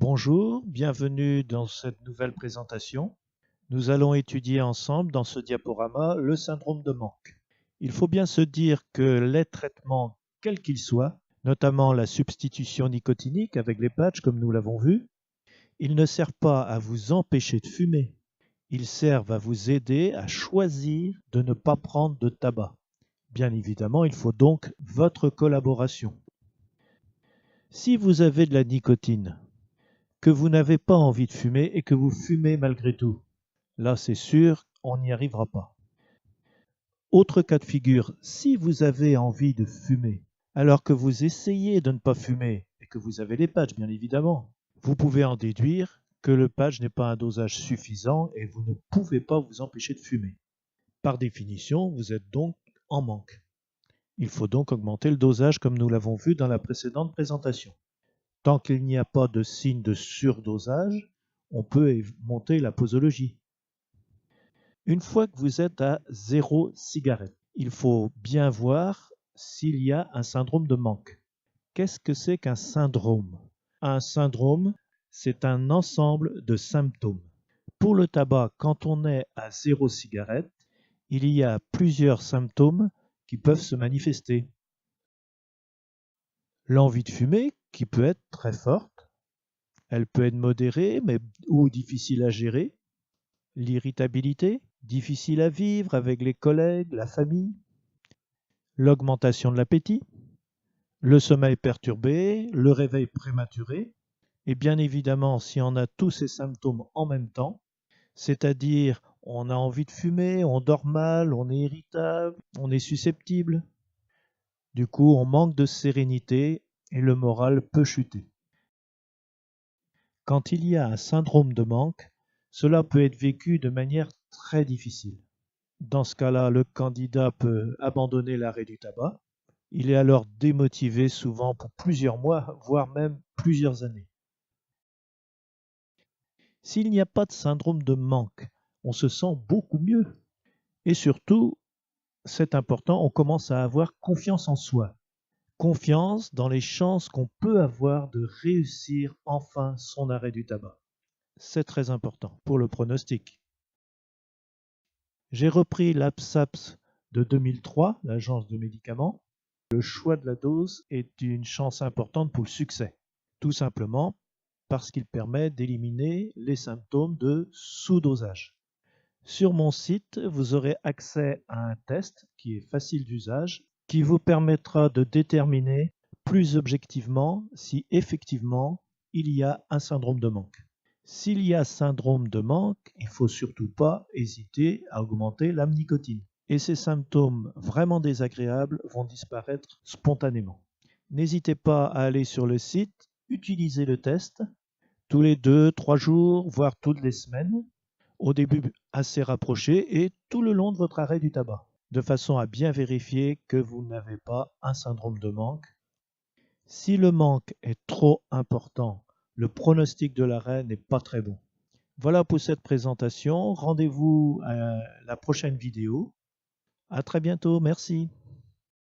Bonjour, bienvenue dans cette nouvelle présentation. Nous allons étudier ensemble dans ce diaporama le syndrome de manque. Il faut bien se dire que les traitements, quels qu'ils soient, notamment la substitution nicotinique avec les patchs comme nous l'avons vu, ils ne servent pas à vous empêcher de fumer. Ils servent à vous aider à choisir de ne pas prendre de tabac. Bien évidemment, il faut donc votre collaboration. Si vous avez de la nicotine, que vous n'avez pas envie de fumer et que vous fumez malgré tout, là c'est sûr, on n'y arrivera pas. Autre cas de figure, si vous avez envie de fumer, alors que vous essayez de ne pas fumer et que vous avez les patchs bien évidemment, vous pouvez en déduire que le patch n'est pas un dosage suffisant et vous ne pouvez pas vous empêcher de fumer. Par définition, vous êtes donc en manque. Il faut donc augmenter le dosage comme nous l'avons vu dans la précédente présentation. Tant qu'il n'y a pas de signe de surdosage, on peut monter la posologie. Une fois que vous êtes à 0 cigarette, il faut bien voir s'il y a un syndrome de manque. Qu'est-ce que c'est qu'un syndrome? Un syndrome, c'est un ensemble de symptômes. Pour le tabac, quand on est à 0 cigarette, il y a plusieurs symptômes qui peuvent se manifester. L'envie de fumer, qui peut être très forte, elle peut être modérée ou difficile à gérer. L'irritabilité, difficile à vivre avec les collègues, la famille. L'augmentation de l'appétit. Le sommeil perturbé, le réveil prématuré. Et bien évidemment, si on a tous ces symptômes en même temps, c'est-à-dire on a envie de fumer, on dort mal, on est irritable, on est susceptible. Du coup, on manque de sérénité et le moral peut chuter. Quand il y a un syndrome de manque, cela peut être vécu de manière très difficile. Dans ce cas-là, le candidat peut abandonner l'arrêt du tabac. Il est alors démotivé souvent pour plusieurs mois, voire même plusieurs années. S'il n'y a pas de syndrome de manque, on se sent beaucoup mieux. Et surtout, c'est important, on commence à avoir confiance en soi. Confiance dans les chances qu'on peut avoir de réussir enfin son arrêt du tabac. C'est très important pour le pronostic. J'ai repris l'ABSAPS de 2003, l'Agence de médicaments. Le choix de la dose est une chance importante pour le succès, tout simplement parce qu'il permet d'éliminer les symptômes de sous-dosage. Sur mon site, vous aurez accès à un test qui est facile d'usage, qui vous permettra de déterminer plus objectivement si effectivement il y a un syndrome de manque. S'il y a syndrome de manque, il ne faut surtout pas hésiter à augmenter la nicotine. Et ces symptômes vraiment désagréables vont disparaître spontanément. N'hésitez pas à aller sur le site, utiliser le test tous les 2-3 jours, voire toutes les semaines, au début assez rapproché et tout le long de votre arrêt du tabac, de façon à bien vérifier que vous n'avez pas un syndrome de manque. Si le manque est trop important, le pronostic de l'arrêt n'est pas très bon. Voilà pour cette présentation. Rendez-vous à la prochaine vidéo. À très bientôt. Merci.